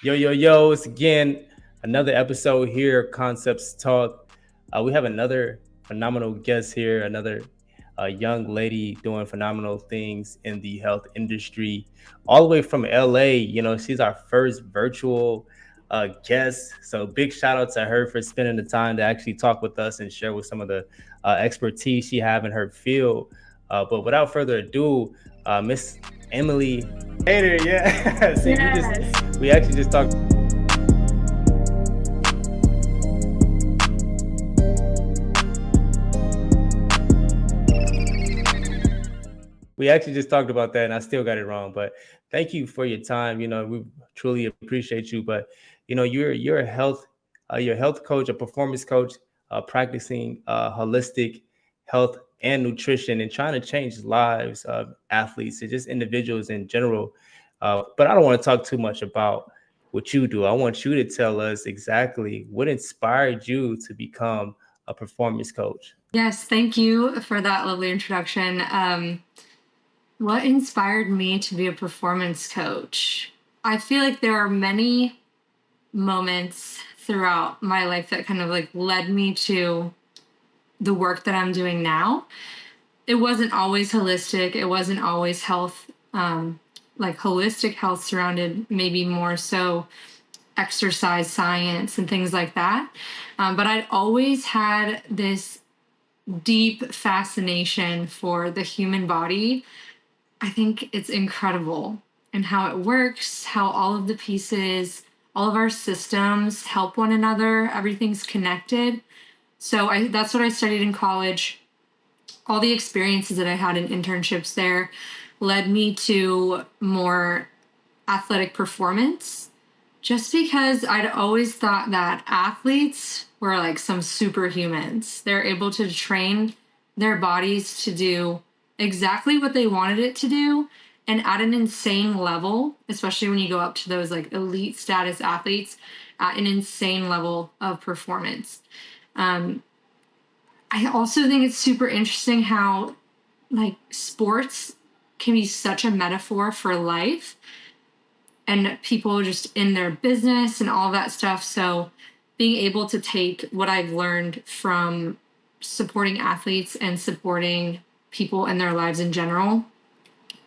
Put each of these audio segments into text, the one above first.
Yo, yo, yo, it's again another episode here, Concepts Talk. We have another phenomenal guest here, another young lady doing phenomenal things in the health industry, all the way from LA. She's our first virtual guest. So, big shout out to her for spending the time to actually talk with us and share with some of the expertise she have in her field. But without further ado, Miss Emily Nader, yeah. See, Yes. we actually just talked. We actually just talked about that, and I still got it wrong. But thank you for your time. We truly appreciate you. But you're a health coach, a performance coach, practicing holistic health and nutrition, and trying to change lives of athletes and just individuals in general. But I don't want to talk too much about what you do. I want you to tell us exactly what inspired you to become a performance coach. Yes, thank you for that lovely introduction. What inspired me to be a performance coach? I feel like there are many moments throughout my life that kind of like led me to the work that I'm doing now. It wasn't always holistic, it wasn't always health, like holistic health surrounded, maybe more so exercise science and things like that. But I'd always had this deep fascination for the human body. I think it's incredible and how it works, how all of the pieces, all of our systems help one another, everything's connected. So that's what I studied in college. All the experiences that I had in internships there led me to more athletic performance just because I'd always thought that athletes were like some superhumans. They're able to train their bodies to do exactly what they wanted it to do and at an insane level, especially when you go up to those like elite status athletes at an insane level of performance. Um, I also think it's super interesting how like sports can be such a metaphor for life and people just in their business and all that stuff. So being able to take what I've learned from supporting athletes and supporting people in their lives in general.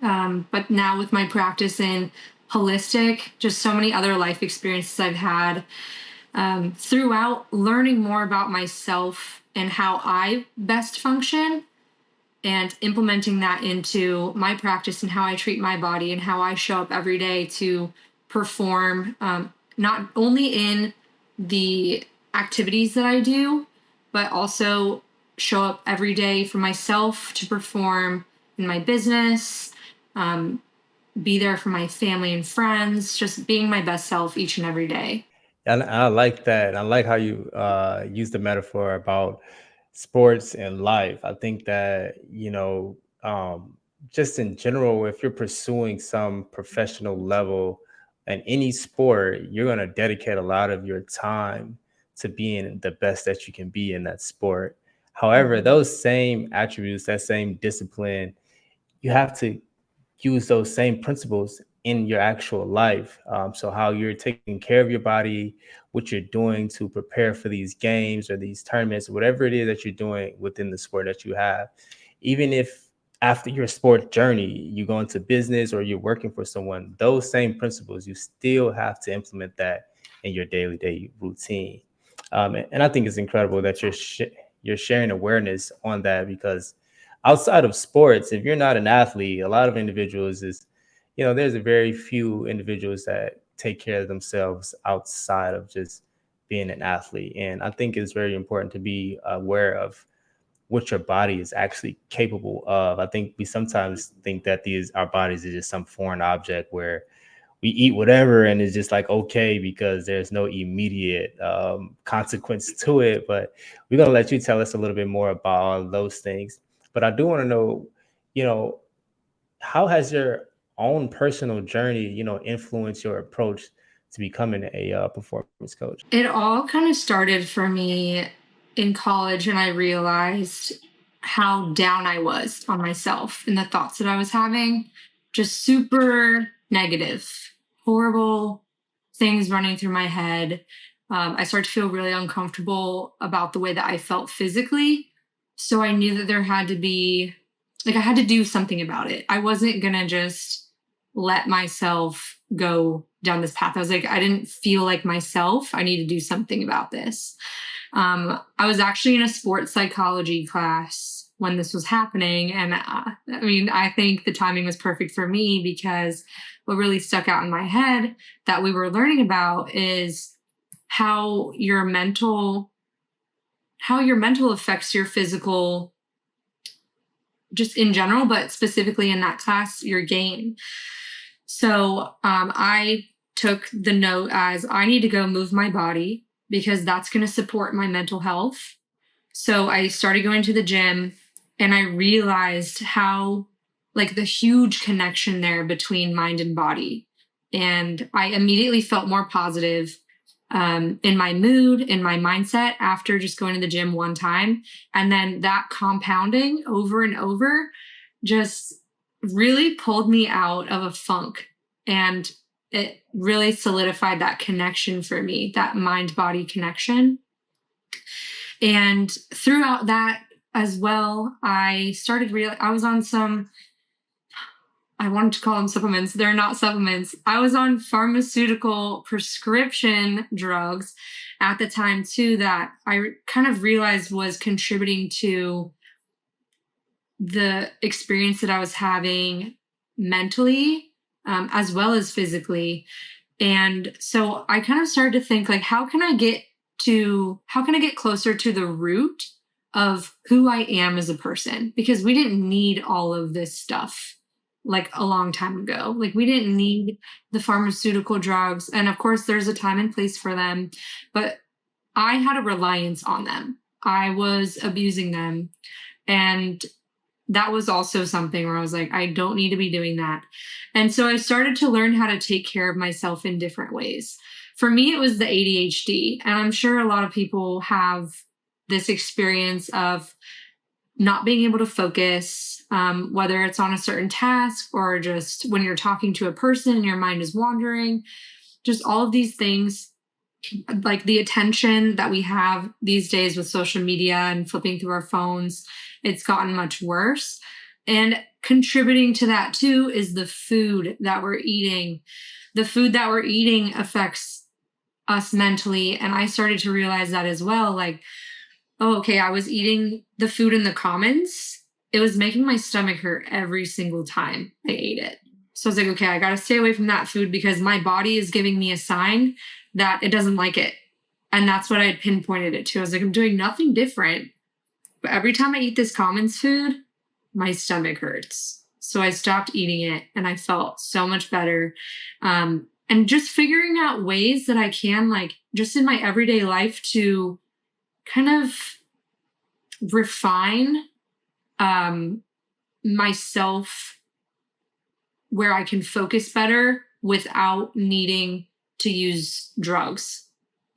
But now with my practice in holistic, just so many other life experiences I've had throughout learning more about myself and how I best function and implementing that into my practice and how I treat my body and how I show up every day to perform, not only in the activities that I do, but also show up every day for myself to perform in my business, um, be there for my family and friends, just being my best self each and every day. And I like that. I like how you use the metaphor about sports and life. I think that, just in general, if you're pursuing some professional level in any sport, you're going to dedicate a lot of your time to being the best that you can be in that sport. However, Mhm. those same attributes, that same discipline, you have to use those same principles in your actual life. So, how you're taking care of your body, what you're doing to prepare for these games or these tournaments, whatever it is that you're doing within the sport that you have, even if after your sport journey, you go into business or you're working for someone, those same principles, you still have to implement that in your daily day routine. And I think it's incredible that you're sharing awareness on that because outside of sports, if you're not an athlete, a lot of individuals there's a very few individuals that take care of themselves outside of just being an athlete. And I think it's very important to be aware of what your body is actually capable of. I think we sometimes think that these our bodies are just some foreign object where we eat whatever and it's just like okay because there's no immediate consequence to it. But we're gonna let you tell us a little bit more about all those things. But I do want to know, you know, how has your own personal journey, influenced your approach to becoming a performance coach? It all kind of started for me in college, and I realized how down I was on myself and the thoughts that I was having. Just super negative, horrible. things running through my head. I started to feel really uncomfortable about the way that I felt physically. So I knew that there had to be, like, I had to do something about it. I wasn't going to just let myself go down this path. I was like, I didn't feel like myself. I need to do something about this. I was actually in a sports psychology class when this was happening. And I think the timing was perfect for me, because what really stuck out in my head that we were learning about is how your mental affects your physical, just in general, but specifically in that class, your game. So I took the note as I need to go move my body because that's going to support my mental health. So I started going to the gym, and I realized how, like, the huge connection there between mind and body. And I immediately felt more positive in my mood, in my mindset after just going to the gym one time. And then that compounding over and over just really pulled me out of a funk. And it really solidified that connection for me, that mind body connection. And throughout that as well, I started I was on some, I wanted to call them supplements. They're not supplements. I was on pharmaceutical prescription drugs at the time too, that I kind of realized was contributing to the experience that I was having mentally, as well as physically. And so I kind of started to think, like, how can I get closer to the root of who I am as a person? Because we didn't need all of this stuff like a long time ago. Like, we didn't need the pharmaceutical drugs. And of course, there's a time and place for them, but I had a reliance on them. I was abusing them. And that was also something where I was like, I don't need to be doing that. And so I started to learn how to take care of myself in different ways. For me, it was the ADHD. And I'm sure a lot of people have this experience of not being able to focus, whether it's on a certain task or just when you're talking to a person and your mind is wandering, just all of these things. Like, the attention that we have these days with social media and flipping through our phones, it's gotten much worse. And contributing to that too is the food that we're eating. The food that we're eating affects us mentally. And I started to realize that as well. Like, oh, okay, I was eating the food in the commons. It was making my stomach hurt every single time I ate it. So I was like, okay, I got to stay away from that food because my body is giving me a sign that it doesn't like it. And that's what I had pinpointed it to. I was like, I'm doing nothing different, but every time I eat this commons food, my stomach hurts. So I stopped eating it and I felt so much better. And just figuring out ways that I can, like, just in my everyday life to kind of refine myself where I can focus better without needing to use drugs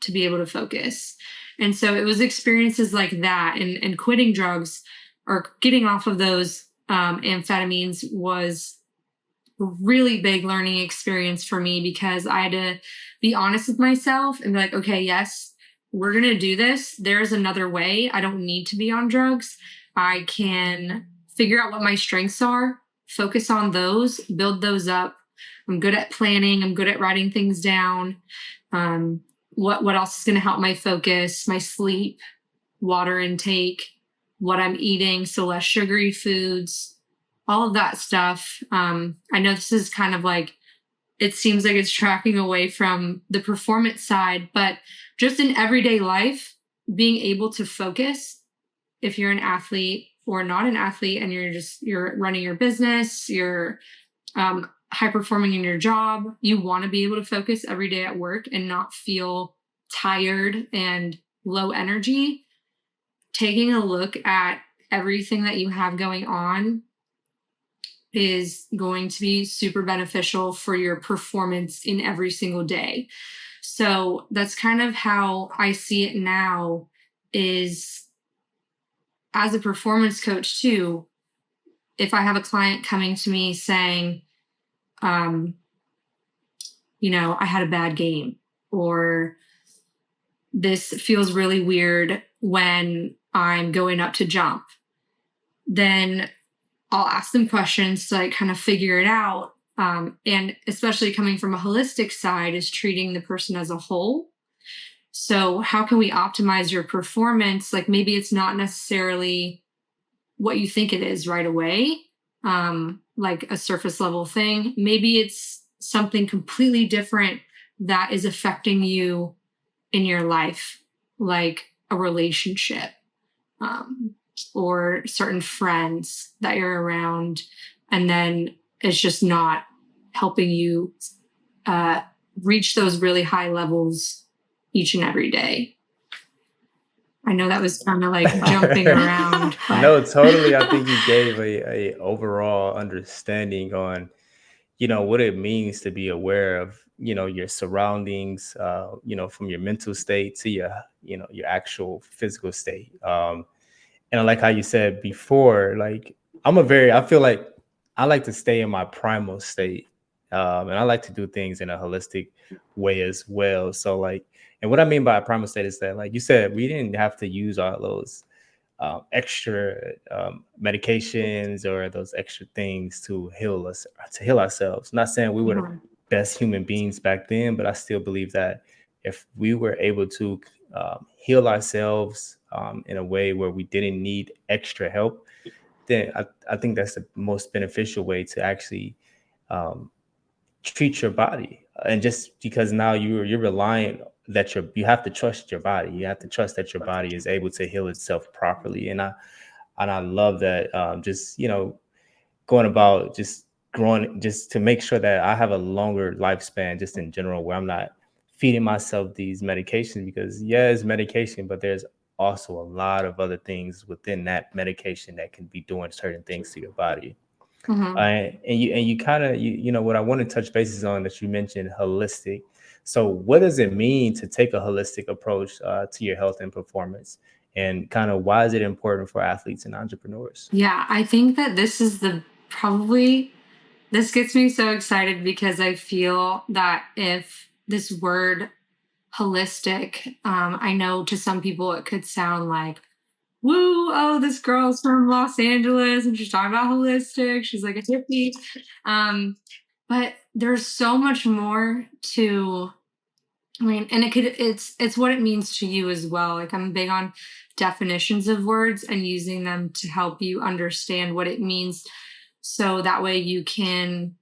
to be able to focus. And so it was experiences like that, and quitting drugs or getting off of those amphetamines was a really big learning experience for me, because I had to be honest with myself and be like, okay, yes, we're going to do this. There's another way. I don't need to be on drugs. I can figure out what my strengths are, focus on those, build those up. I'm good at planning. I'm good at writing things down. What else is going to help my focus? My sleep, water intake, what I'm eating, so less sugary foods, all of that stuff. I know this is kind of like, it seems like it's tracking away from the performance side, but just in everyday life, being able to focus, if you're an athlete or not an athlete and you're running your business, you're high performing in your job, you want to be able to focus every day at work and not feel tired and low energy. Taking a look at everything that you have going on is going to be super beneficial for your performance in every single day. So that's kind of how I see it now, is as a performance coach too. If I have a client coming to me saying, I had a bad game, or this feels really weird when I'm going up to jump, then I'll ask them questions to like kind of figure it out. And especially coming from a holistic side, is treating the person as a whole. So, how can we optimize your performance? Like maybe it's not necessarily what you think it is right away, like a surface level thing. Maybe it's something completely different that is affecting you in your life, like a relationship, um, or certain friends that you're around, and then it's just not helping you uh, reach those really high levels each and every day. I know that was kind of like jumping around, but No, totally. I think you gave a overall understanding on, what it means to be aware of, your surroundings, from your mental state to your actual physical state. And I like how you said before, like I feel like I like to stay in my primal state. And I like to do things in a holistic way as well. So like, and what I mean by a primal state is that, like you said, we didn't have to use all those extra medications or those extra things to heal us, to heal ourselves. Not saying we were the Mhm. best human beings back then, but I still believe that if we were able to heal ourselves in a way where we didn't need extra help, then I think that's the most beneficial way to actually um, treat your body. And just because now you're reliant that you have to trust your body. You have to trust that your body is able to heal itself properly. And I love that. Just going about just growing, just to make sure that I have a longer lifespan, just in general, where I'm not feeding myself these medications, because yeah, it's medication, but there's also a lot of other things within that medication that can be doing certain things to your body. Mhm. And you kind of what I want to touch bases on, that you mentioned holistic. So what does it mean to take a holistic approach to your health and performance, and kind of why is it important for athletes and entrepreneurs? Yeah, I think that this is the probably this gets me so excited because I feel that if this word holistic, I know to some people it could sound like, woo, oh, this girl's from Los Angeles and she's talking about holistic. She's like a hippie. Um, but there's so much more to, I mean, and it's what it means to you as well. Like I'm big on definitions of words and using them to help you understand what it means, so that way you can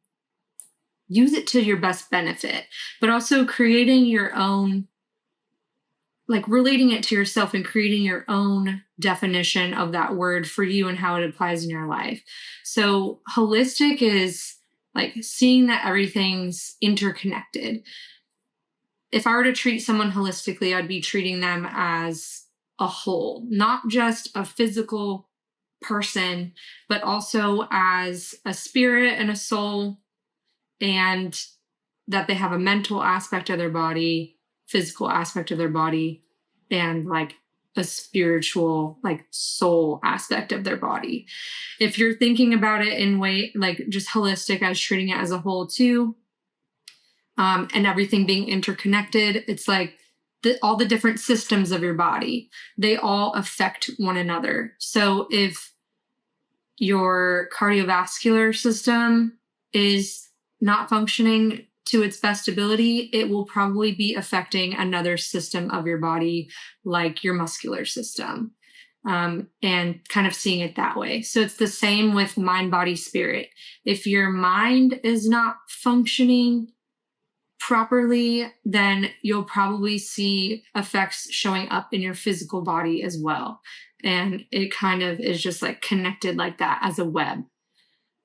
use it to your best benefit, but also creating your own, like relating it to yourself and creating your own definition of that word for you and how it applies in your life. So, holistic is like seeing that everything's interconnected. If I were to treat someone holistically, I'd be treating them as a whole, not just a physical person, but also as a spirit and a soul, and that they have a mental aspect of their body, physical aspect of their body, and like a spiritual, like soul aspect of their body. If you're thinking about it in way like just holistic as treating it as a whole too, and everything being interconnected, it's like all the different systems of your body, they all affect one another. So if your cardiovascular system is not functioning to its best ability, it will probably be affecting another system of your body, like your muscular system, and kind of seeing it that way. So it's the same with mind, body, spirit. If your mind is not functioning properly, then you'll probably see effects showing up in your physical body as well. And it kind of is just like connected like that as a web.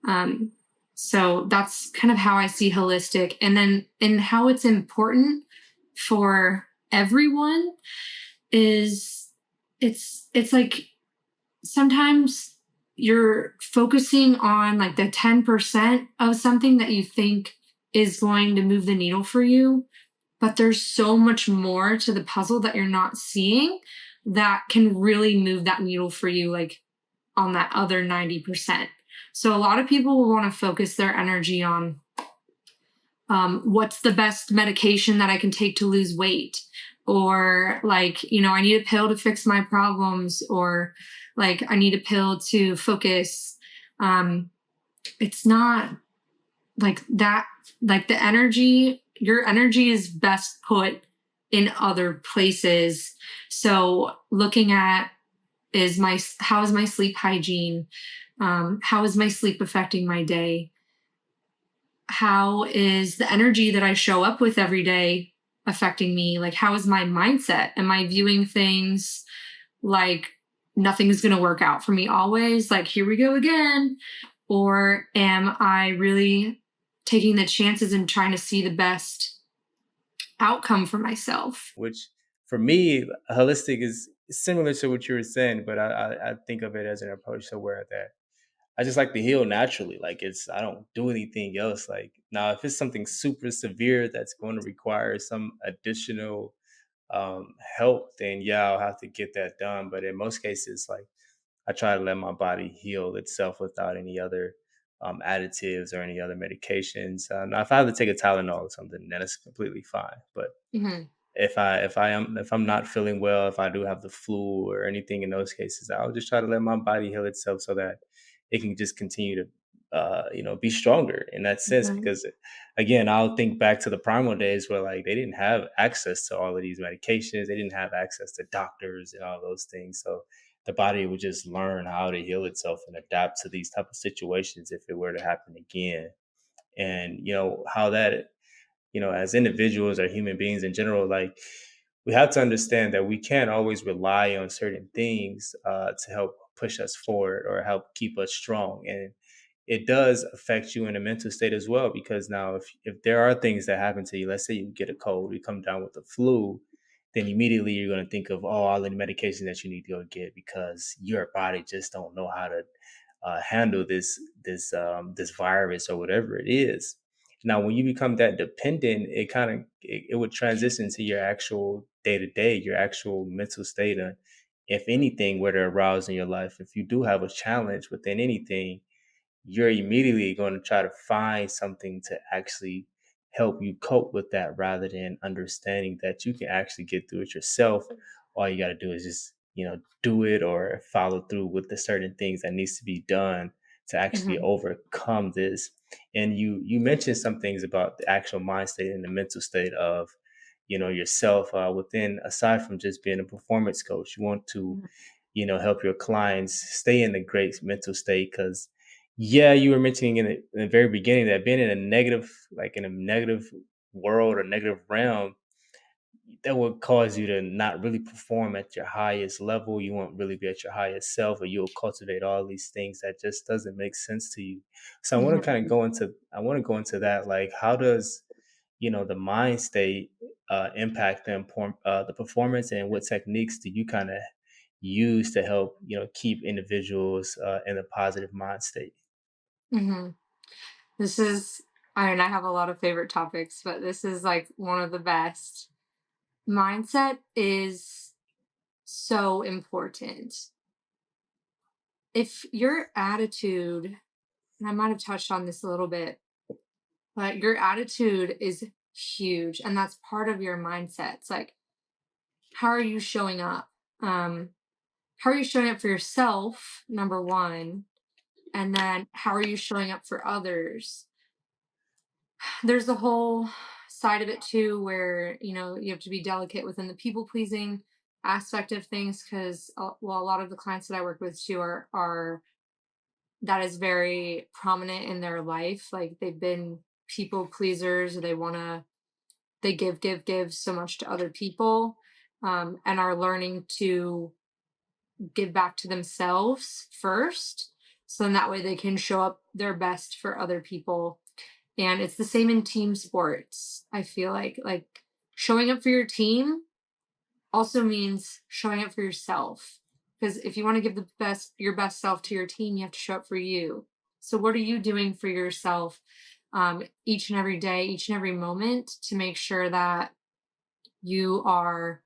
Um, so that's kind of how I see holistic. And then and how it's important for everyone is, it's like sometimes you're focusing on like the 10% of something that you think is going to move the needle for you, but there's so much more to the puzzle that you're not seeing that can really move that needle for you, like on that other 90%. So a lot of people will want to focus their energy on What's the best medication that I can take to lose weight? Or, like, I need a pill to fix my problems, or like, I need a pill to focus. Um, it's not like that, like your energy is best put in other places. So looking at, how is my sleep hygiene? How is my sleep affecting my day? How is the energy that I show up with every day affecting me? Like, how is my mindset? Am I viewing things like nothing's going to work out for me always? Like, here we go again. Or am I really taking the chances and trying to see the best outcome for myself? Which for me, holistic is similar to what you were saying, but I think of it as an approach to where that I just like to heal naturally. Like I don't do anything else. Like now, if it's something super severe that's going to require some additional help, then yeah, I'll have to get that done. But in most cases, like I try to let my body heal itself without any other additives or any other medications. Now, if I have to take a Tylenol or something, then it's completely fine. But Hmm. if I'm not feeling well, if I do have the flu or anything in those cases, I'll just try to let my body heal itself so that it can just continue to be stronger in that sense. Hmm. Because again, I'll think back to the primal days where like they didn't have access to all of these medications, they didn't have access to doctors and all those things. So the body would just learn how to heal itself and adapt to these type of situations if it were to happen again. And how that as individuals or human beings in general, like we have to understand that we can't always rely on certain things to help push us forward or help keep us strong. And it does affect you in a mental state as well, because now if there are things that happen to you, let's say you get a cold, you come down with the flu, then immediately you're going to think of all the medication that you need to go get because your body just don't know how to handle this virus or whatever it is. Now, when you become that dependent, it would transition to your actual day to day, your actual mental state. And if anything were to arouse in your life, if you do have a challenge within anything, you're immediately going to try to find something to actually help you cope with that rather than understanding that you can actually get through it yourself. All you got to do is just, do it or follow through with the certain things that needs to be done to actually Hmm. overcome this. And you mentioned some things about the actual mind state and the mental state of, yourself within, aside from just being a performance coach, you want to help your clients stay in a great mental state. Because yeah, you were mentioning in the very beginning that being in a negative, like in a negative world or negative realm, that would cause you to not really perform at your highest level. You won't really be at your highest self, or you'll cultivate all these things that just doesn't make sense to you. So Hmm. I want to go into that. Like, how does the mind state impact the performance, and what techniques do you kind of use to help keep individuals in a positive mind state? Hmm. This is, I mean, I have a lot of favorite topics, but this is like one of the best. Mindset is so important. If your attitude, and I might have touched on this a little bit, but your attitude is huge, and that's part of your mindset. It's like, how are you showing up? Um, how are you showing up for yourself, number one? And then how are you showing up for others? There's the whole side of it too, where you have to be delicate within the people pleasing aspect of things, because well, a lot of the clients that I work with too are that is very prominent in their life. Like, they've been people pleasers, or they give so much to other people, and are learning to give back to themselves first, so then that way they can show up their best for other people. And it's the same in team sports. I feel like showing up for your team also means showing up for yourself. Because if you want to give your best self to your team, you have to show up for you. So what are you doing for yourself, each and every day, each and every moment, to make sure that you are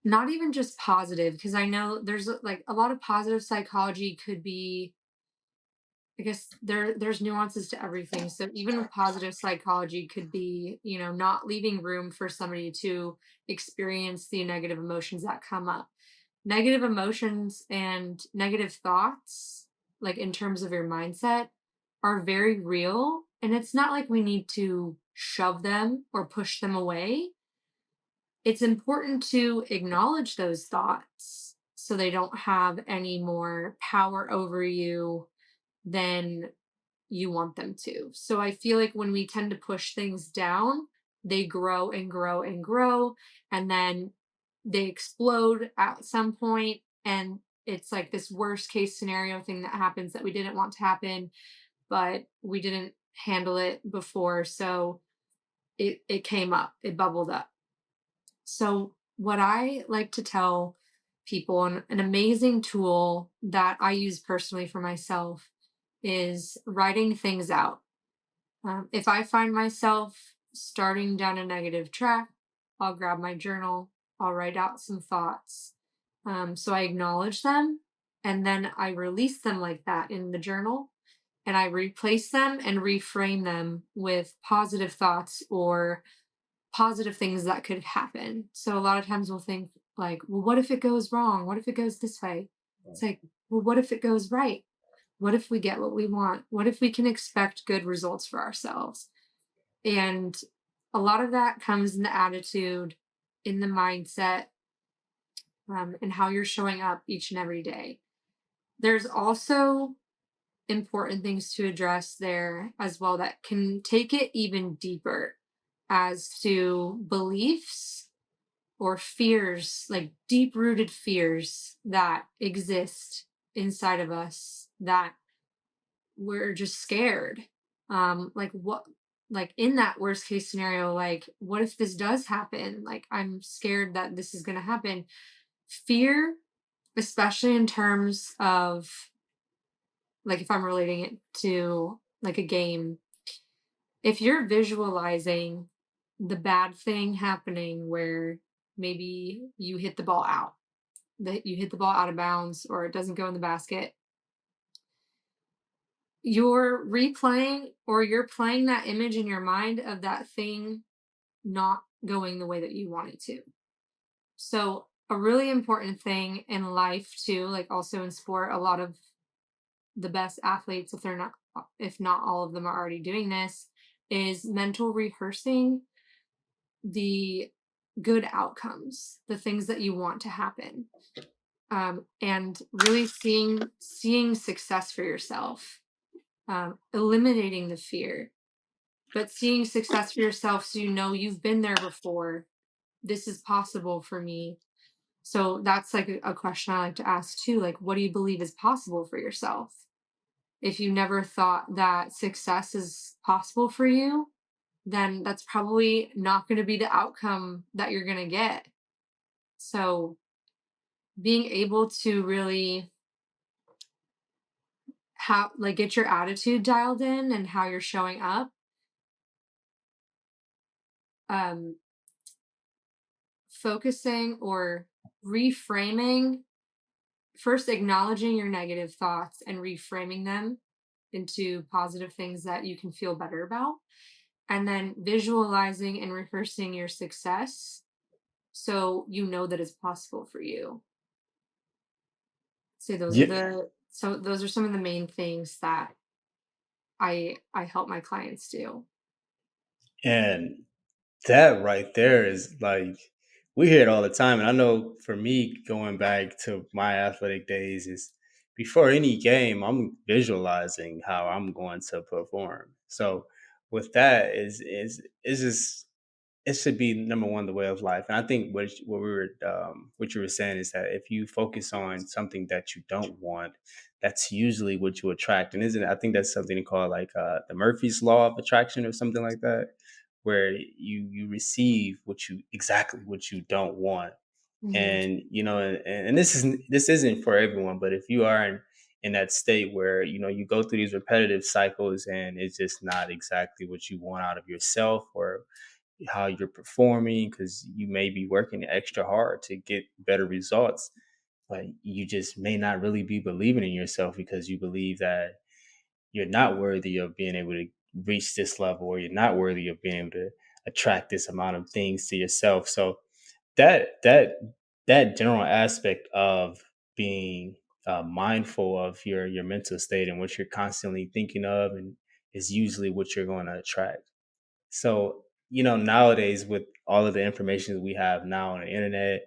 not even just positive? Because I know there's like a lot of positive psychology could be I guess there's nuances to everything. So even with positive psychology could be, not leaving room for somebody to experience the negative emotions that come up. Negative emotions and negative thoughts, like in terms of your mindset, are very real. And it's not like we need to shove them or push them away. It's important to acknowledge those thoughts so they don't have any more power over you than you want them to. So I feel like when we tend to push things down, they grow and grow and grow, and then they explode at some point, and it's like this worst case scenario thing that happens that we didn't want to happen, but we didn't handle it before, so it came up, it bubbled up. So what I like to tell people, and an amazing tool that I use personally for myself, is writing things out. If I find myself starting down a negative track, I'll grab my journal, I'll write out some thoughts. So I acknowledge them, and then I release them like that in the journal, and I replace them and reframe them with positive thoughts or positive things that could happen. So a lot of times we'll think, like, well, what if it goes wrong? What if it goes this way? It's like, well, what if it goes right? What if we get what we want? What if we can expect good results for ourselves? And a lot of that comes in the attitude, in the mindset, and how you're showing up each and every day. There's also important things to address there as well that can take it even deeper as to beliefs or fears, like deep rooted fears that exist inside of us that we're just scared. Like what, like in that worst case scenario, like what if this does happen? Like I'm scared that this is going to happen. Fear, especially in terms of, like, if I'm relating it to like a game, if you're visualizing the bad thing happening where maybe you hit the ball out, that you hit the ball out of bounds or it doesn't go in the basket, you're replaying or you're playing that image in your mind of that thing not going the way that you want it to. So, a really important thing in life too, like also in sport, a lot of the best athletes, if they're not, if not all of them are already doing this, is mental rehearsing the good outcomes, the things that you want to happen, and really seeing success for yourself, eliminating the fear, but seeing success for yourself so you know you've been there before. This is possible for me. So that's like a question I like to ask too. Like, what do you believe is possible for yourself? If you never thought that success is possible for you, then that's probably not going to be the outcome that you're going to get. So being able to really have, like, get your attitude dialed in and how you're showing up, um focusing or reframing, first acknowledging your negative thoughts and reframing them into positive things that you can feel better about, and then visualizing and rehearsing your success so you know that it's possible for you. So Yeah. those are some of the main things that I help my clients do. And that right there is like, we hear it all the time. And I know for me, going back to my athletic days, is before any game, I'm visualizing how I'm going to perform. So with that is just, it should be number one, the way of life. And I think what you were saying is that if you focus on something that you don't want, that's usually what you attract. And isn't it, I think that's something called like the Murphy's Law of Attraction or something like that, where you receive exactly what you don't want. Hmm. And and this isn't for everyone, but if you are in that state where you go through these repetitive cycles and it's just not exactly what you want out of yourself or how you're performing, because you may be working extra hard to get better results, but you just may not really be believing in yourself because you believe that you're not worthy of being able to reach this level, or you're not worthy of being able to attract this amount of things to yourself. So that that that general aspect of being mindful of your mental state and what you're constantly thinking of, and is usually what you're going to attract. So, nowadays, with all of the information that we have now on the internet,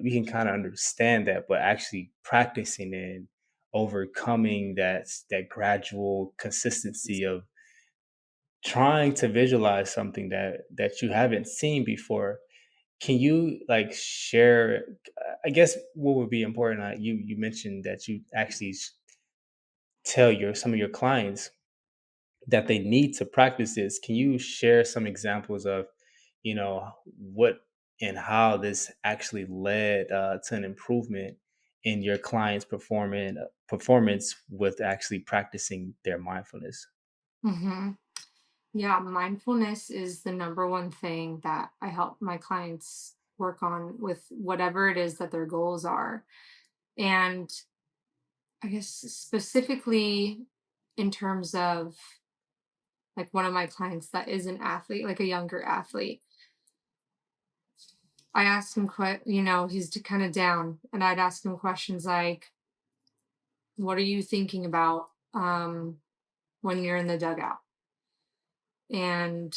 we can kind of understand that, but actually practicing and overcoming that gradual consistency of trying to visualize something that you haven't seen before. Can you like share? I guess what would be important. You mentioned that you actually tell your some of your clients that they need to practice this. Can you share some examples of, what and how this actually led to an improvement in your clients' performance with actually practicing their mindfulness? Hmm. Yeah, mindfulness is the number one thing that I help my clients work on with whatever it is that their goals are. And I guess specifically in terms of like one of my clients that is an athlete, like a younger athlete, I asked him, he's kind of down, and I'd ask him questions like, "What are you thinking about when you're in the dugout?" And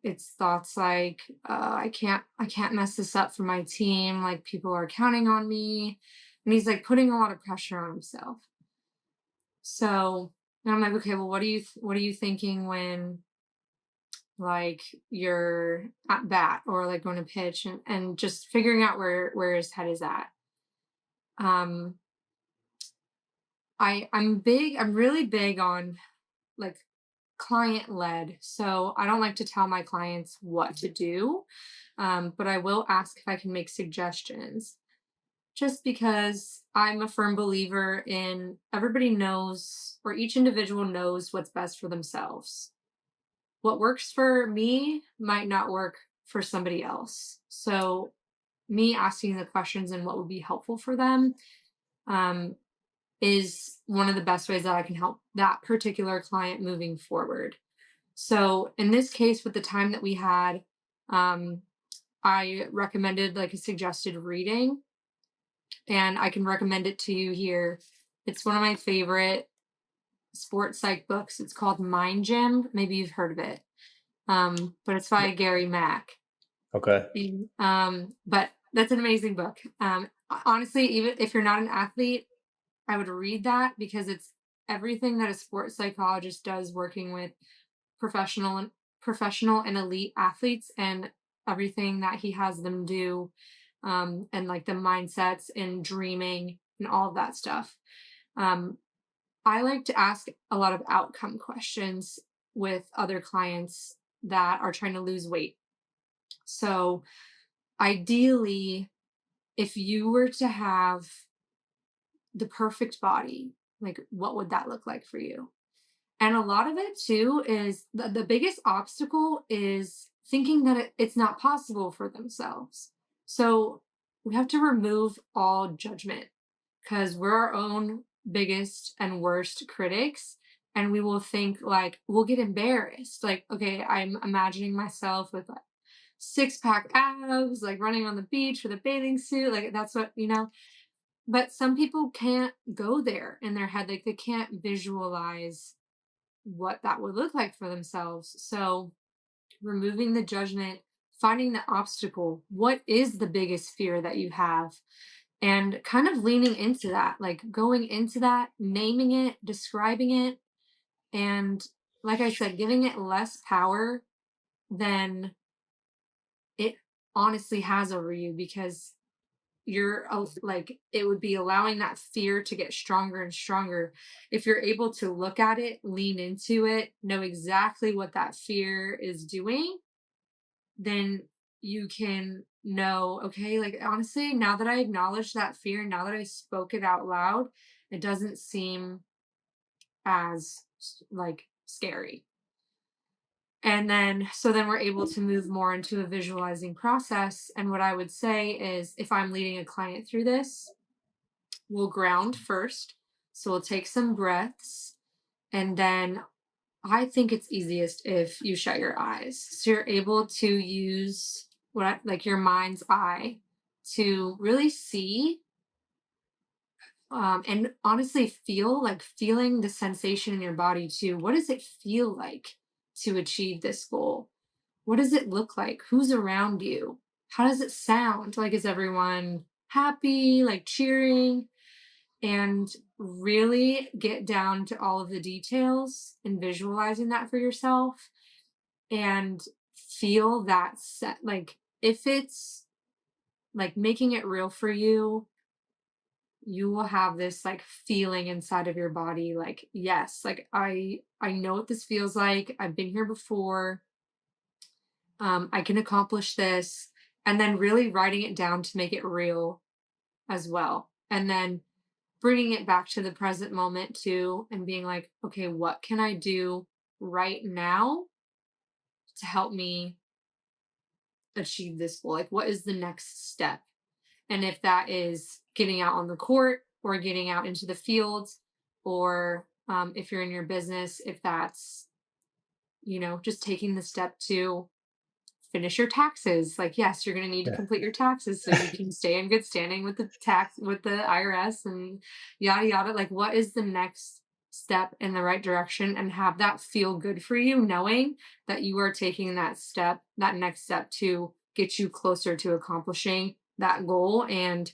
it's thoughts like, I can't mess this up for my team. Like people are counting on me, and he's like putting a lot of pressure on himself. So and I'm like, okay, well, what are you thinking when like you're at bat or like going to pitch, and just figuring out where his head is at. Um, I'm really big on like client led. So I don't like to tell my clients what to do, but I will ask if I can make suggestions. Just because I'm a firm believer in everybody knows, or each individual knows what's best for themselves. What works for me might not work for somebody else. So me asking the questions and what would be helpful for them, um, is one of the best ways that I can help that particular client moving forward. So in this case, with the time that we had, um, I recommended like a suggested reading, and I can recommend it to you here. It's one of my favorite sports psych books. It's called Mind Gym. Maybe you've heard of it, but it's by Gary Mack. Okay. But that's an amazing book. Honestly, even if you're not an athlete, I would read that because it's everything that a sports psychologist does working with professional and professional and elite athletes, and everything that he has them do, and like the mindsets and dreaming and all of that stuff. Um, I like to ask a lot of outcome questions with other clients that are trying to lose weight. So ideally, if you were to have the perfect body, like what would that look like for you? And a lot of it too is the biggest obstacle is thinking that it's not possible for themselves. So we have to remove all judgment because we're our own biggest and worst critics. And we will think like, we'll get embarrassed. Like, okay, I'm imagining myself with like six pack abs, like running on the beach with a bathing suit. Like, that's what, but some people can't go there in their head. Like, they can't visualize what that would look like for themselves. So, removing the judgment, finding the obstacle. What is the biggest fear that you have? And kind of leaning into that, like going into that, naming it, describing it, and like I said, giving it less power than it honestly has over you, because like it would be allowing that fear to get stronger and stronger. If you're able to look at it, lean into it, know exactly what that fear is doing, then you can know, okay, like honestly, now that I acknowledge that fear, now that I spoke it out loud, it doesn't seem as like scary. And then, so then we're able to move more into a visualizing process. And what I would say is, if I'm leading a client through this, we'll ground first. So we'll take some breaths, And then I think it's easiest if you shut your eyes. So you're able to use like your mind's eye to really see, and honestly feel, like feeling the sensation in your body too. What does it feel like to achieve this goal? What does it look like? Who's around you? How does it sound? Like, is everyone happy, like cheering? And really get down to all of the details and visualizing that for yourself and feel that set. Like, if it's like making it real for you, you will have this like feeling inside of your body like, yes, like I know what this feels like. I've been here before. I can accomplish this. And then really writing it down to make it real as well. And then bringing it back to the present moment too, and being like, okay, what can I do right now to help me achieve this goal? Like, what is the next step? And if that is getting out on the court or getting out into the fields, or if you're in your business, if that's, just taking the step to finish your taxes. Like, yes, you're going to need to Yeah. complete your taxes so you can stay in good standing with the IRS and yada yada. Like, what is the next step in the right direction, and have that feel good for you, knowing that you are taking that next step to get you closer to accomplishing that goal and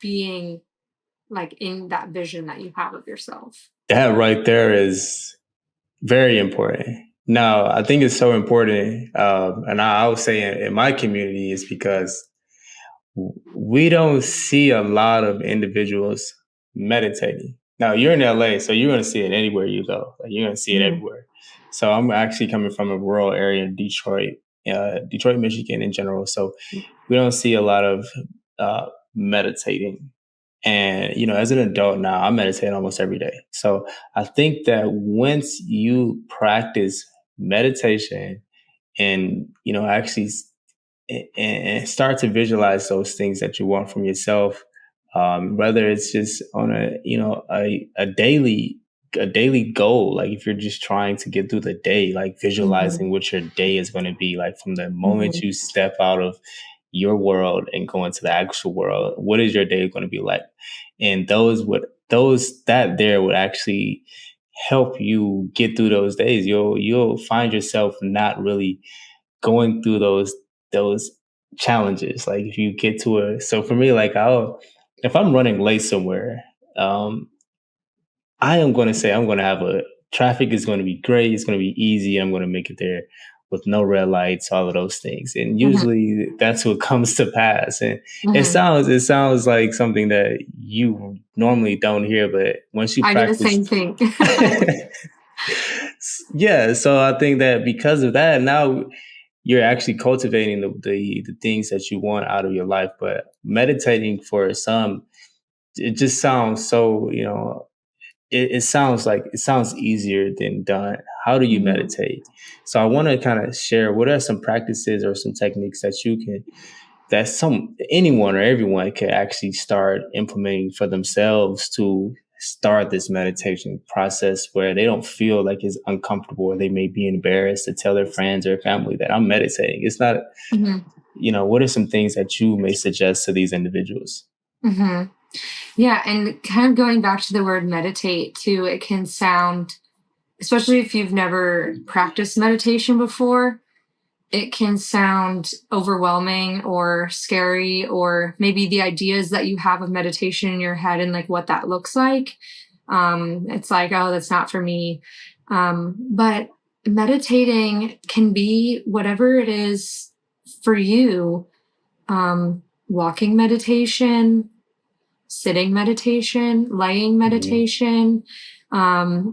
being like in that vision that you have of yourself. That right there is very important. Now, I think it's so important, and I would say in my community is because we don't see a lot of individuals meditating. Now, you're in LA, so you're going to see it anywhere you go. Like, you're going to see it Mhm. everywhere. So I'm actually coming from a rural area in Detroit, Michigan in general. So we don't see a lot of meditating. And, as an adult now, I meditate almost every day. So I think that once you practice meditation and, actually and start to visualize those things that you want from yourself, whether it's just on a daily goal, like if you're just trying to get through the day, like Mhm. visualizing what your day is going to be like from the moment Mhm. you step out of your world and go into the actual world. What is your day going to be like? And those that there would actually help you get through those days. You'll find yourself not really going through those challenges. Like if you get to so for me, like if I'm running late somewhere, um, I am going to say I'm going to have traffic is going to be great. It's going to be easy. I'm going to make it there with no red lights, all of those things. And Mhm. usually that's what comes to pass. And it Mhm. sounds it sounds like something that you normally don't hear, but once you I do the practice, same thing. yeah. So I think that because of that, now you're actually cultivating the things that you want out of your life. But meditating for some, it just sounds so, it sounds easier than done. How do you Mhm. meditate? So I want to kind of share what are some practices or some techniques that anyone or everyone can actually start implementing for themselves to start this meditation process where they don't feel like it's uncomfortable or they may be embarrassed to tell their friends or family that I'm meditating. It's not, Mhm. what are some things that you may suggest to these individuals? Mhm. Yeah, and kind of going back to the word meditate too, it can sound, especially if you've never practiced meditation before, it can sound overwhelming or scary, or maybe the ideas that you have of meditation in your head and like what that looks like. It's like, oh, that's not for me. But meditating can be whatever it is for you. Walking meditation, sitting meditation, laying Mhm. meditation.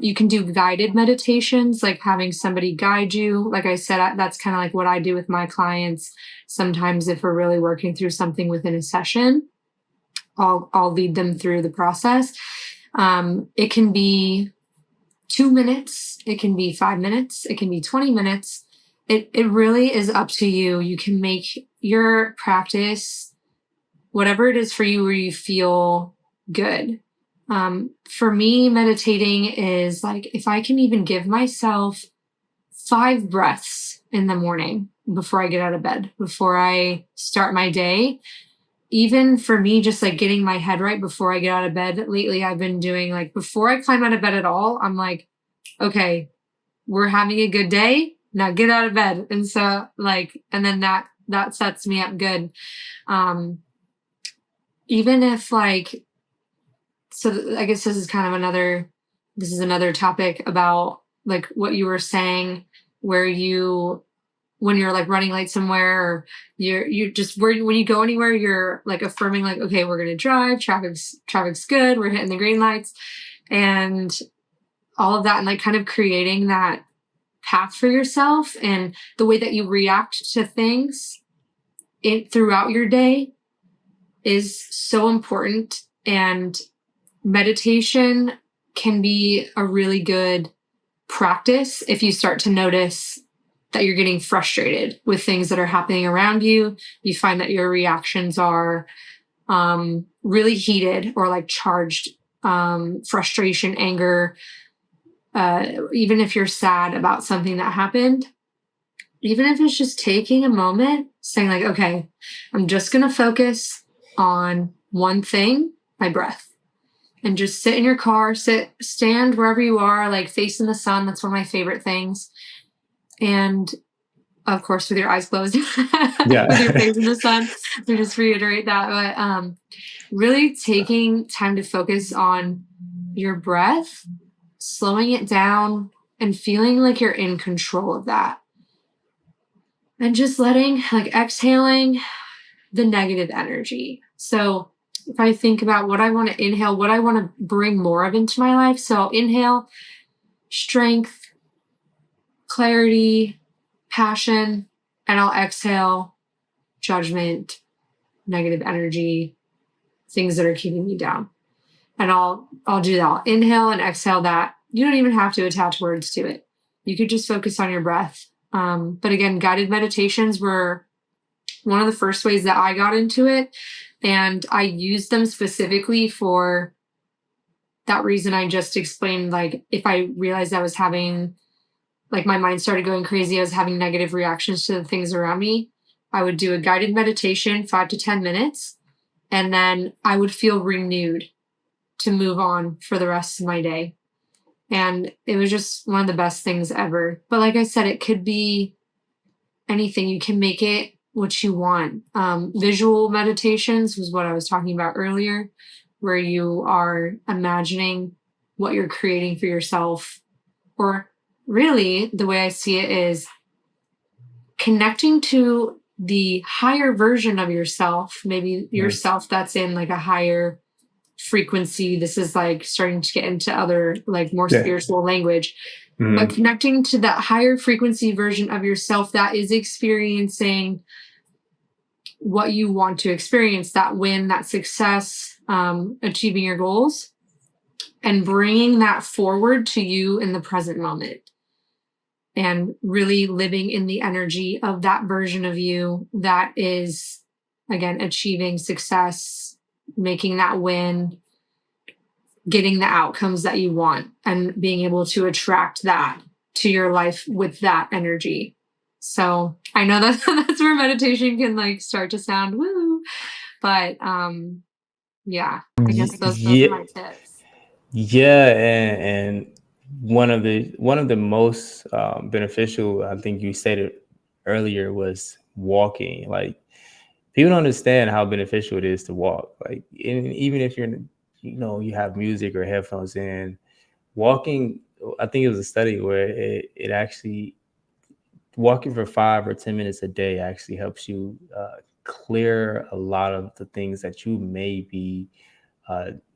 You can do guided meditations, like having somebody guide you. Like I said, that's kind of like what I do with my clients. Sometimes, if we're really working through something within a session, I'll lead them through the process. It can be 2 minutes, it can be 5 minutes, it can be 20 minutes. It really is up to you. You can make your practice whatever it is for you where you feel good. For me, meditating is like if I can even give myself 5 breaths in the morning before I get out of bed, before I start my day. Even for me, just like getting my head right before I get out of bed. Lately, I've been doing like before I climb out of bed at all, I'm like, okay, we're having a good day. Now get out of bed. And so like, and then that sets me up good. Um, even if like, so I guess this is another topic about like what you were saying, where you, when you're like running late somewhere, or you just when you go anywhere, you're like affirming like, okay, we're gonna drive, traffic's good, we're hitting the green lights, and all of that, and like kind of creating that path for yourself, and the way that you react to things throughout your day is so important. And meditation can be a really good practice if you start to notice that you're getting frustrated with things that are happening around you. You find that your reactions are really heated or like charged, frustration, anger. Even if you're sad about something that happened, even if it's just taking a moment, saying like, okay, I'm just going to focus on one thing, my breath. And just sit in your car, stand wherever you are, like facing the sun. That's one of my favorite things. And of course, with your eyes closed, Yeah. with your face in the sun. So just reiterate that. But really taking time to focus on your breath, slowing it down, and feeling like you're in control of that. And just letting, like exhaling the negative energy. So if I think about what I want to inhale, what I want to bring more of into my life. So I'll inhale strength, clarity, passion, and I'll exhale judgment, negative energy, things that are keeping me down. And I'll do that. I'll inhale and exhale that. You don't even have to attach words to it. You could just focus on your breath. But again, guided meditations were one of the first ways that I got into it. And I used them specifically for that reason I just explained. Like if I realized I was having, like my mind started going crazy, I was having negative reactions to the things around me, I would do a guided meditation, 5 to 10 minutes, and then I would feel renewed to move on for the rest of my day. And it was just one of the best things ever. But like I said, it could be anything. You can make it what you want. Visual meditations was what I was talking about earlier, where you are imagining what you're creating for yourself. Or really, the way I see it is connecting to the higher version of yourself, maybe yourself that's in like a higher frequency. This is like starting to get into other like more spiritual language, but connecting to that higher frequency version of yourself that is experiencing what you want to experience, that win, that success, achieving your goals, and bringing that forward to you in the present moment. And really living in the energy of that version of you that is, again, achieving success, making that win, getting the outcomes that you want, and being able to attract that to your life with that energy. So I know that that's where meditation can like start to sound woo, but yeah, I guess those are my tips. Yeah, and one of the most beneficial, I think you stated earlier, was walking. Like people don't understand how beneficial it is to walk. Like even if you have music or headphones in, walking. I think it was a study where it actually walking for 5 or 10 minutes a day actually helps you clear a lot of the things that you may be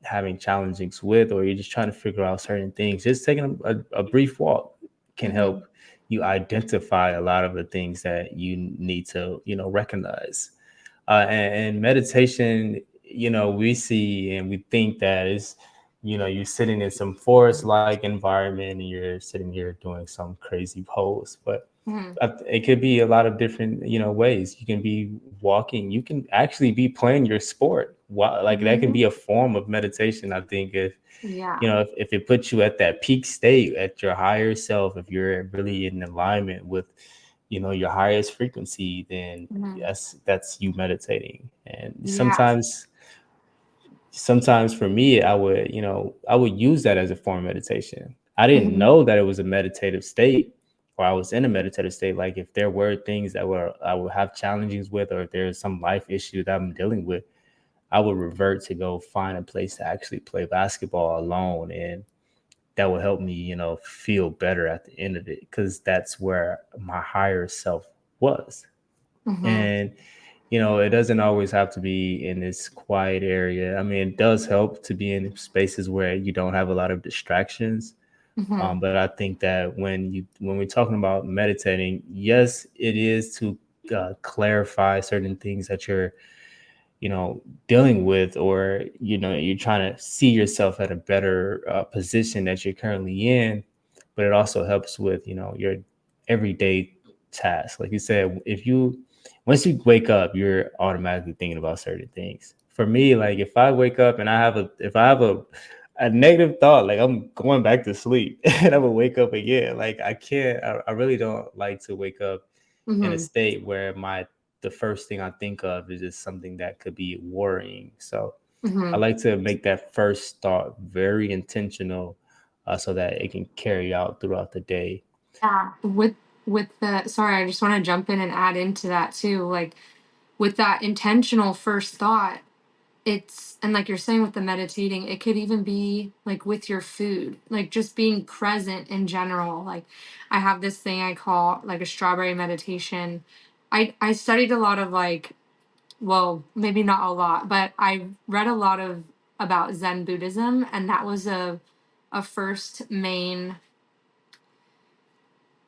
having challenges with, or you're just trying to figure out certain things. Just taking a brief walk can help you identify a lot of the things that you need to, recognize. And meditation, we see and we think that is, you're sitting in some forest-like environment and you're sitting here doing some crazy pose. But Mhm. It could be a lot of different, ways. You can be walking. You can actually be playing your sport. Like that can Mhm. be a form of meditation. I think Yeah. if it puts you at that peak state, at your higher self, if you're really in alignment with, your highest frequency, then Mhm. that's you meditating. And Yeah. sometimes for me, I would use that as a form of meditation. I didn't Mhm. know that it was a meditative state, or I was in a meditative state. Like if there were things that were I would have challenges with, or if there's some life issue that I'm dealing with, I would revert to go find a place to actually play basketball alone, and that will help me, feel better at the end of it, because that's where my higher self was. Mhm. And it doesn't always have to be in this quiet area. I mean, it does help to be in spaces where you don't have a lot of distractions. Mhm. But I think that when we're talking about meditating, yes, it is to clarify certain things that you're dealing with, or you're trying to see yourself at a better position that you're currently in. But it also helps with your everyday tasks. Like you said, if you once you wake up, you're automatically thinking about certain things. For me, like if I have a negative thought, like I'm going back to sleep and I will wake up again. Like I really don't like to wake up in a Mhm. state where my the first thing I think of is just something that could be worrying. So I Mhm. like to make that first thought very intentional, so that it can carry out throughout the day. Yeah. With the sorry, I just want to jump in and add into that too. Like with that intentional first thought, it's and like you're saying with the meditating, it could even be like with your food, like just being present in general. Like I have this thing I call like a strawberry meditation. I studied a lot of like, well, maybe not a lot, but I read a lot of about Zen Buddhism, and that was a first main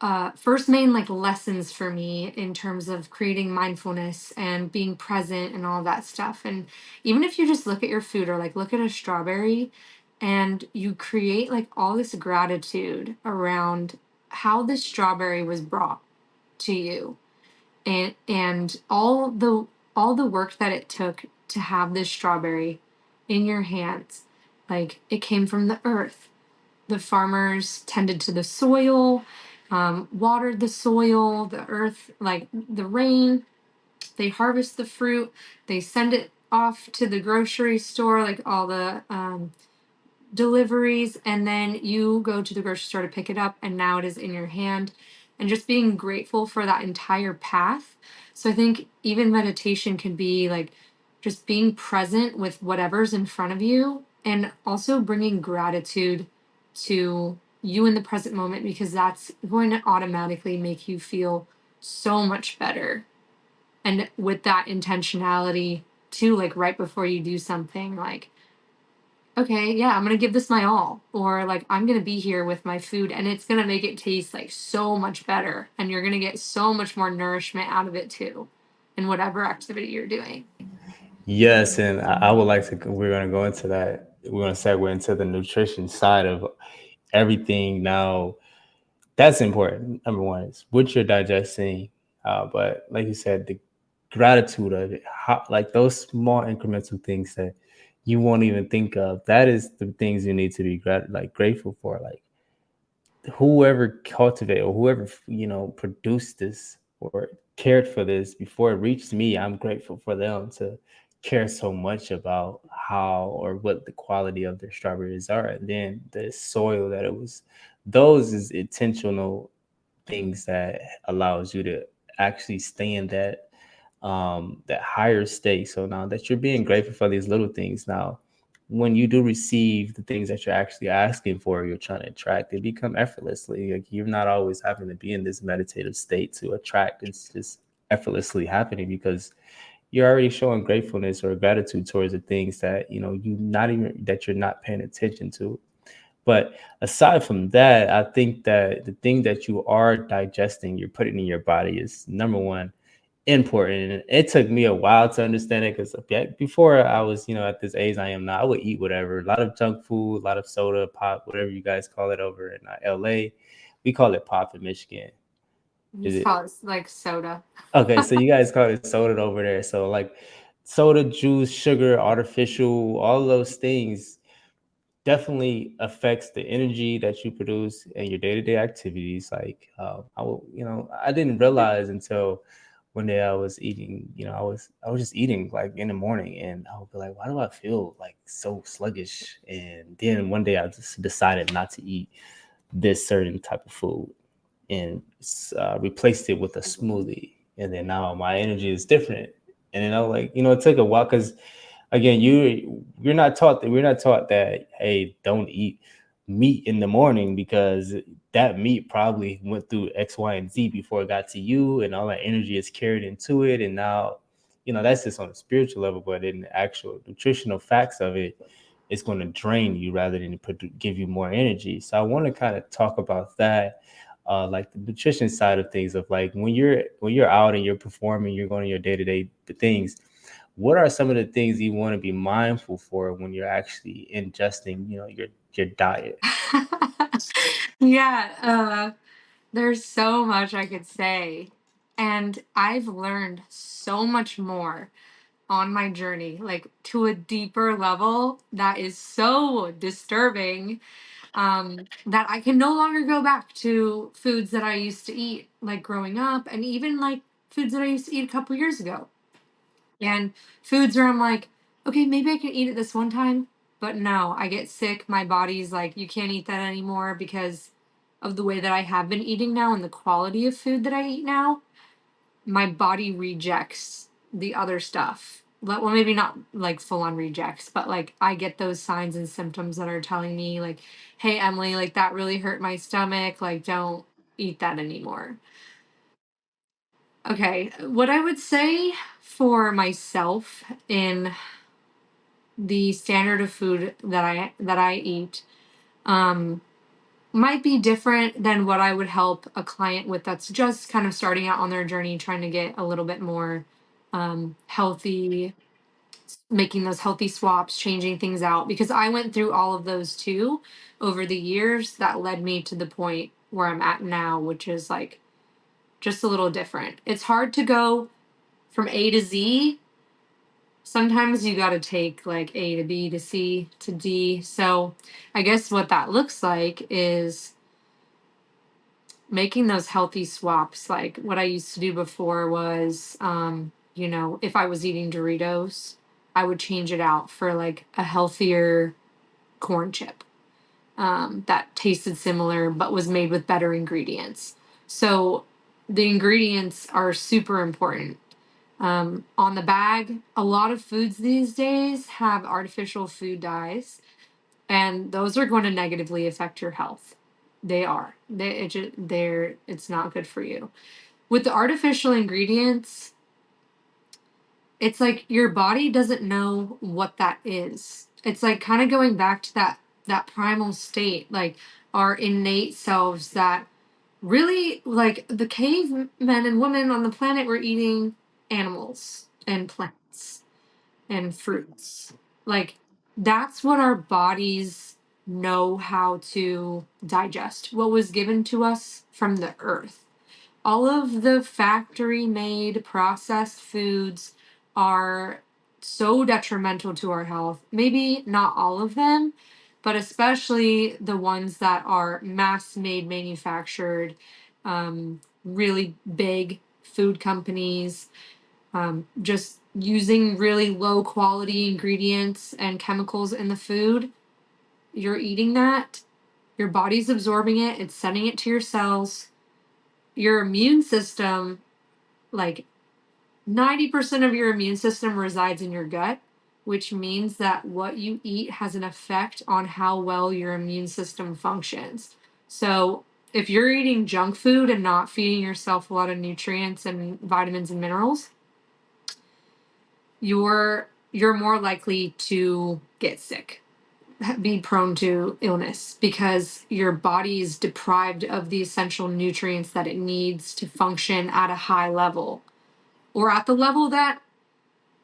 like lessons for me in terms of creating mindfulness and being present and all that stuff. And even if you just look at your food or like look at a strawberry and you create like all this gratitude around how this strawberry was brought to you, and all the work that it took to have this strawberry in your hands. Like it came from the earth. The farmers tended to the soil, watered the soil, the earth, like the rain. They harvest the fruit. They send it off to the grocery store, like all the deliveries, and then you go to the grocery store to pick it up, and now it is in your hand. And just being grateful for that entire path. So I think even meditation can be like just being present with whatever's in front of you, and also bringing gratitude to you in the present moment, because that's going to automatically make you feel so much better. And with that intentionality too, like right before you do something, like, okay, yeah, I'm gonna give this my all. Or like, I'm gonna be here with my food and it's gonna make it taste like so much better. And you're gonna get so much more nourishment out of it too, in whatever activity you're doing. Yes, and I would like to. We're going to go into that. We're going to segue into the nutrition side of everything. Now, that's important. Number one is what you're digesting, but like you said, the gratitude of it, like those small incremental things that you won't even think of. That is the things you need to be grateful for. Like whoever cultivated or whoever produced this or cared for this before it reached me, I'm grateful for them to care so much about how or what the quality of their strawberries are, and then the soil that it was. Those is intentional things that allows you to actually stay in that higher state. So now that you're being grateful for these little things, now when you do receive the things that you're actually asking for, you're trying to attract, they become effortlessly. Like you're not always having to be in this meditative state to attract. It's just effortlessly happening because you're already showing gratefulness or gratitude towards the things that you're not paying attention to. But aside from that, I think that the thing that you are digesting, you're putting in your body is number one important. And it took me a while to understand it because before I was, at this age I am now, I would eat whatever, a lot of junk food, a lot of soda, pop, whatever you guys call it over in LA. We call it pop in Michigan. You Is just it call it like soda. okay? So you guys call it soda over there. So like soda, juice, sugar, artificial, all of those things definitely affects the energy that you produce in your day-to-day activities. Like I didn't realize until one day I was eating, I was just eating like in the morning, and I would be like, why do I feel like so sluggish? And then one day I just decided not to eat this certain type of food, and replaced it with a smoothie. And then now my energy is different. And then I was like, it took a while because again, we're not taught that, hey, don't eat meat in the morning because that meat probably went through X, Y, and Z before it got to you, and all that energy is carried into it. And now, that's just on a spiritual level, but in the actual nutritional facts of it, it's going to drain you rather than give you more energy. So I want to kind of talk about that, like the nutrition side of things, of like when you're out and you're performing, you're going to your day to day things. What are some of the things you want to be mindful for when you're actually ingesting, your diet? Yeah, there's so much I could say. And I've learned so much more on my journey, like to a deeper level that is so disturbing, that I can no longer go back to foods that I used to eat, like growing up, and even like foods that I used to eat a couple years ago. And foods where I'm like, okay, maybe I can eat it this one time, but no, I get sick. My body's like, you can't eat that anymore because of the way that I have been eating now and the quality of food that I eat now. My body rejects the other stuff. Well, maybe not like full on rejects, but like I get those signs and symptoms that are telling me, like, hey, Emily, like that really hurt my stomach. Like, don't eat that anymore. Okay, what I would say for myself in the standard of food that I eat, um, might be different than what I would help a client with that's just kind of starting out on their journey, trying to get a little bit more healthy, making those healthy swaps, changing things out. Because I went through all of those too over the years that led me to the point where I'm at now, which is like just a little different. It's hard to go from A to Z. Sometimes you got to take like A to B to C to D. So I guess what that looks like is making those healthy swaps. Like what I used to do before was, if I was eating Doritos, I would change it out for like a healthier corn chip, that tasted similar but was made with better ingredients. So the ingredients are super important. On the bag, a lot of foods these days have artificial food dyes, and those are going to negatively affect your health. They are. It's not good for you. With the artificial ingredients, it's like your body doesn't know what that is. It's like kind of going back to that primal state, like our innate selves that really, like the cavemen and women on the planet were eating animals and plants and fruits. Like that's what our bodies know how to digest. What was given to us from the earth. All of the factory made processed foods are so detrimental to our health. Maybe not all of them, but especially the ones that are mass made, manufactured, really big food companies, just using really low quality ingredients and chemicals in the food. You're eating that, your body's absorbing it, it's sending it to your cells. Your immune system, like 90% of your immune system resides in your gut, which means that what you eat has an effect on how well your immune system functions. So, if you're eating junk food and not feeding yourself a lot of nutrients and vitamins and minerals, you're more likely to get sick, be prone to illness because your body is deprived of the essential nutrients that it needs to function at a high level, or at the level that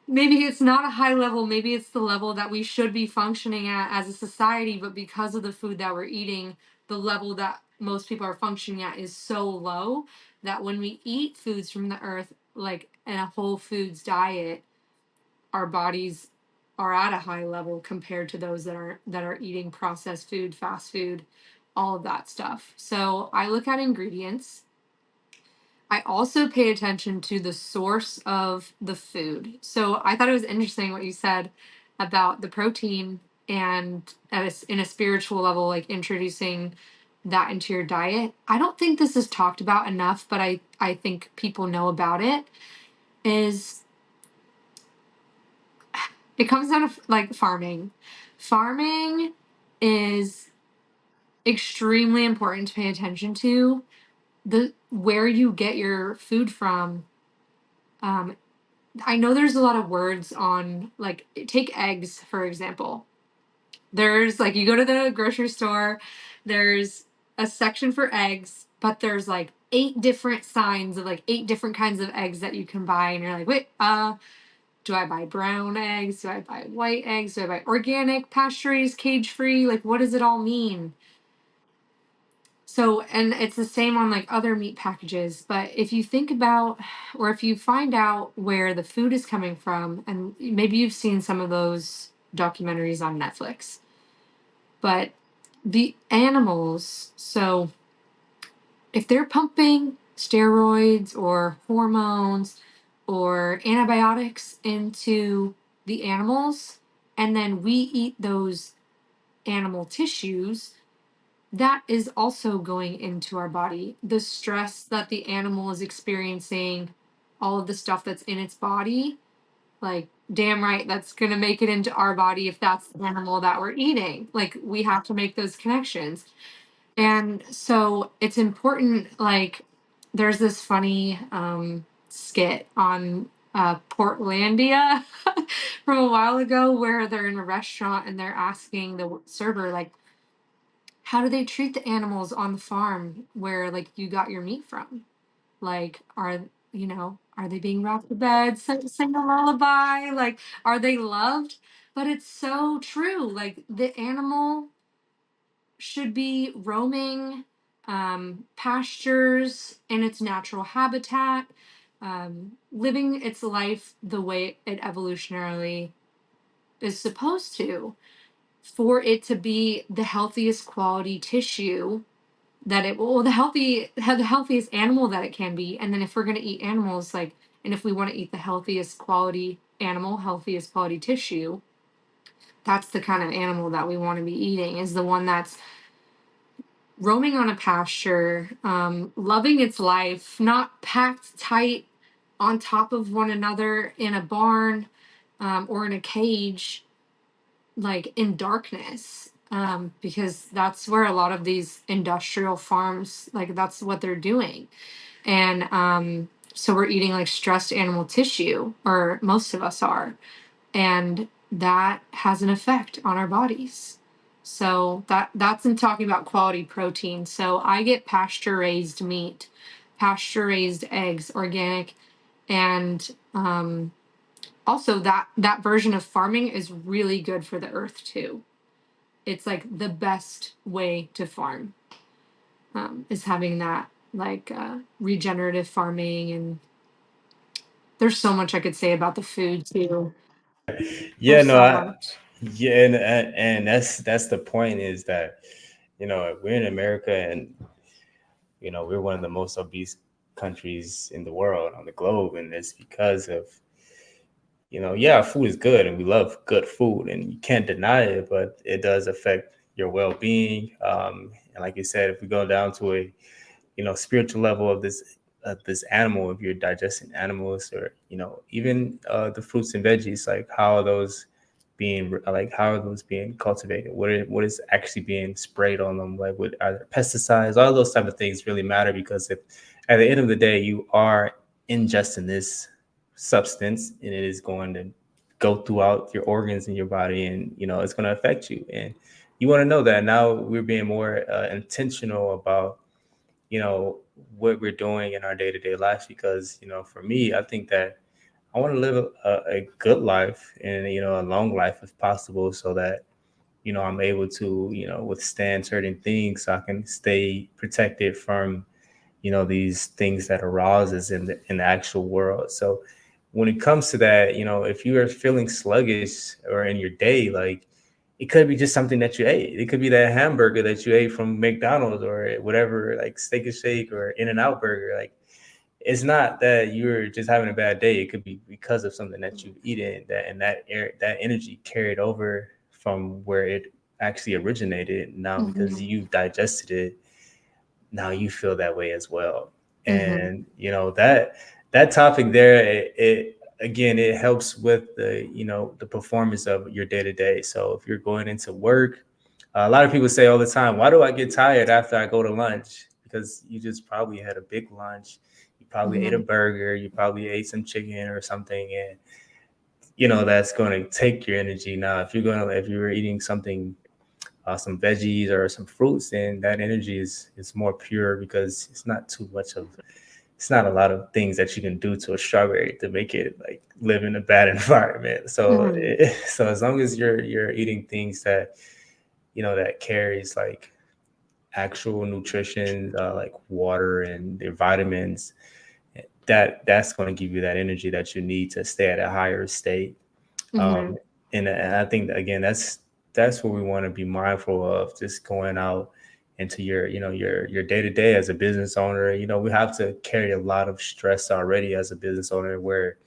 maybe it's not a high level, maybe it's the level that we should be functioning at as a society, but because of the food that we're eating, the level that most people are functioning at is so low that when we eat foods from the earth, like in a whole foods diet, our bodies are at a high level compared to those that are eating processed food, fast food, all of that stuff. So I look at ingredients. I also pay attention to the source of the food. So I thought it was interesting what you said about the protein and in a spiritual level, like introducing that into your diet. I don't think this is talked about enough, but I think people know about it. Is it comes down to like farming. Farming is extremely important to pay attention to. The where you get your food from. Um, I know there's a lot of words on, like, take eggs, for example. There's like, you go to the grocery store, there's a section for eggs, but there's like 8 different signs of like 8 different kinds of eggs that you can buy. And you're like, wait, do I buy brown eggs? Do I buy white eggs? Do I buy organic, pasture raised, cage free? Like, what does it all mean? So, and it's the same on like other meat packages. But if you think about, or if you find out where the food is coming from, and maybe you've seen some of those documentaries on Netflix, but the animals, so if they're pumping steroids or hormones or antibiotics into the animals, and then we eat those animal tissues, that is also going into our body. The stress that the animal is experiencing, all of the stuff that's in its body, like, damn right, that's going to make it into our body if that's the animal that we're eating. Like, we have to make those connections. And so it's important, like, there's this funny skit on Portlandia from a while ago where they're in a restaurant and they're asking the server, like, how do they treat the animals on the farm where like you got your meat from? Like, are they being rocked to bed, sing a lullaby? Like, are they loved? But it's so true. Like, the animal should be roaming pastures in its natural habitat, living its life the way it evolutionarily is supposed to, for it to be the healthiest quality tissue that it will, the healthiest animal that it can be. And then if we're going to eat animals, like, and if we want to eat the healthiest quality animal, healthiest quality tissue, that's the kind of animal that we want to be eating, is the one that's roaming on a pasture, loving its life, not packed tight on top of one another in a barn, or in a cage, like in darkness. Because that's where a lot of these industrial farms, like, that's what they're doing. And so we're eating like stressed animal tissue, or most of us are, and that has an effect on our bodies. So that's in talking about quality protein. So I get pasture raised meat, pasture raised eggs, organic, and also that version of farming is really good for the earth too. It's like the best way to farm, is having that, like, regenerative farming. And there's so much I could say about the food too. Yeah, There's no, so much. yeah, and that's the point, is that we're in America, and we're one of the most obese countries in the world, on the globe, and it's because of yeah, food is good and we love good food and you can't deny it, but it does affect your well-being. And like you said, if we go down to a spiritual level of this animal, if you're digesting animals, or even the fruits and veggies, like how are those being cultivated, what is actually being sprayed on them, like what are there pesticides, all those type of things really matter, because if at the end of the day you are ingesting this substance, and it is going to go throughout your organs in your body, and it's going to affect you, and you want to know that. Now we're being more intentional about what we're doing in our day-to-day life, because for me, I think that I want to live a good life, and a long life if possible, so that I'm able to withstand certain things, so I can stay protected from these things that arises in the actual world. So when it comes to that, if you are feeling sluggish or in your day, like, it could be just something that you ate. It could be that hamburger that you ate from McDonald's or whatever, like Steak and Shake or In and Out Burger. Like, it's not that you're just having a bad day. It could be because of something that you've eaten, that energy carried over from where it actually originated. Now, because Mhm. you've digested it, now you feel that way as well. Mhm. And that topic there, it again, it helps with the performance of your day to day. So if you're going into work, a lot of people say all the time, why do I get tired after I go to lunch? Because you just probably had a big lunch. You probably ate a Mhm. burger. You probably ate some chicken or something, and that's going to take your energy. Now, if you were eating something, some veggies or some fruits, then that energy is more pure, because it's not a lot of things that you can do to a strawberry to make it like live in a bad environment. So Mhm. so as long as you're eating things that that carries like actual nutrition, like water and their vitamins, that's going to give you that energy that you need to stay at a higher state. um, Mhm. and I think that, again, that's what we want to be mindful of, just going out into your day to day as a business owner. We have to carry a lot of stress already as a business owner, where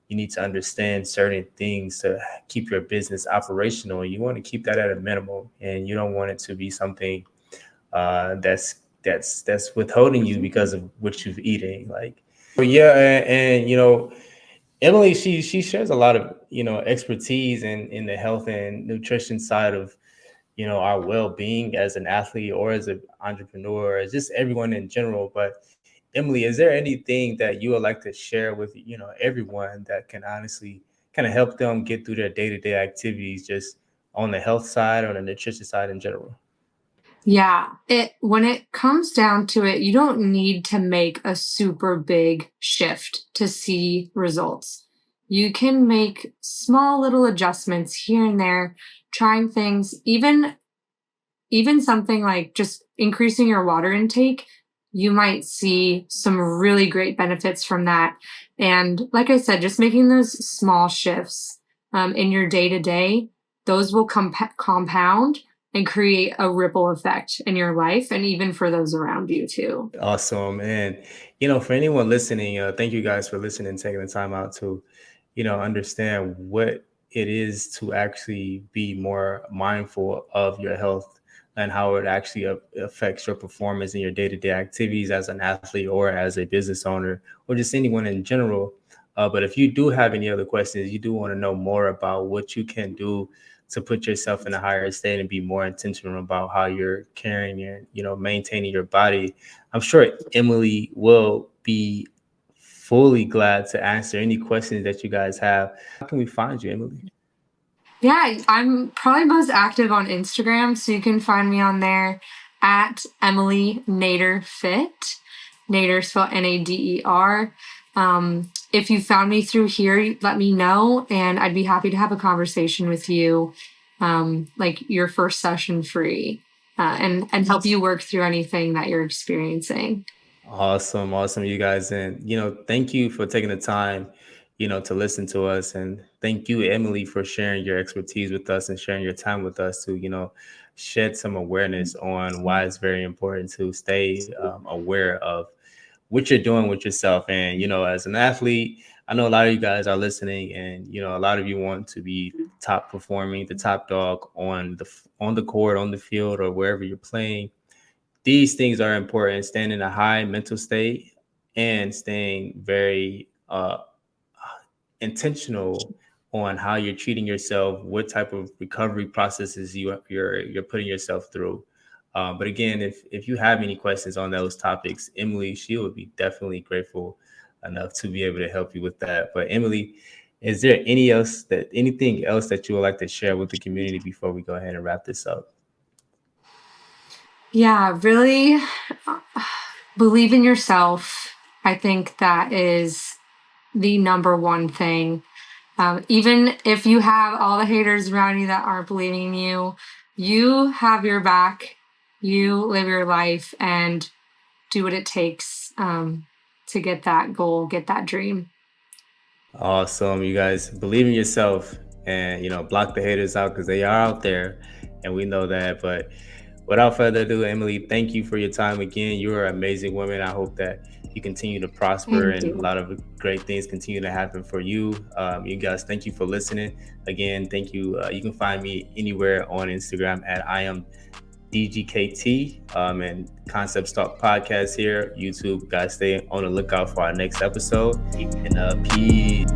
you need to understand certain things to keep your business operational. You want to keep that at a minimum, and you don't want it to be something that's withholding you because of what you've eaten. Like, yeah, and Emily, she shares a lot of expertise in the health and nutrition side of our well-being as an athlete or as an entrepreneur, or just everyone in general. But Emily, is there anything that you would like to share with everyone that can honestly kind of help them get through their day-to-day activities, just on the health side or the nutrition side in general? Yeah, it when it comes down to it, you don't need to make a super big shift to see results. You can make small little adjustments here and there, trying things, even something like just increasing your water intake. You might see some really great benefits from that. And like I said, just making those small shifts in your day to day, those will compound and create a ripple effect in your life and even for those around you too. Awesome. And, for anyone listening, thank you guys for listening, taking the time out to, understand what it is to actually be more mindful of your health and how it actually affects your performance in your day to day activities as an athlete or as a business owner or just anyone in general. But if you do have any other questions, you do want to know more about what you can do to put yourself in a higher state and be more intentional about how you're carrying and maintaining your body, I'm sure Emily will be fully glad to answer any questions that you guys have. How can we find you, Emily? Yeah, I'm probably most active on Instagram, so you can find me on there at Emily Nader Fit. Nader spelled Nader. If you found me through here, let me know, and I'd be happy to have a conversation with you, like your first session free, and help you work through anything that you're experiencing. Awesome, awesome, you guys. And, thank you for taking the time, to listen to us. And thank you, Emily, for sharing your expertise with us and sharing your time with us to, shed some awareness on why it's very important to stay aware of what you're doing with yourself. And, as an athlete, I know a lot of you guys are listening, and, a lot of you want to be top performing, the top dog on the court, on the field, or wherever you're playing. These things are important: staying in a high mental state and staying very intentional on how you're treating yourself, what type of recovery processes you're putting yourself through. But again, if you have any questions on those topics, Emily, she would be definitely grateful enough to be able to help you with that. But Emily, is there anything else that you would like to share with the community before we go ahead and wrap this up? Yeah, really uh, believe in yourself. I think that is the number one thing. Even if you have all the haters around you that aren't believing in you, you have your back. You live your life and do what it takes to get that goal, get that dream. Awesome. You guys believe in yourself and, block the haters out because they are out there and we know that. But without further ado, Emily, thank you for your time again. You're an amazing woman. I hope that you continue to prosper Thank and a you. lot of great things continue to happen for you. You guys, thank you for listening. Again, thank you. You can find me anywhere on Instagram at I am DGKT and Koncepts Talk Podcast here, YouTube. Guys, stay on the lookout for our next episode. And peace.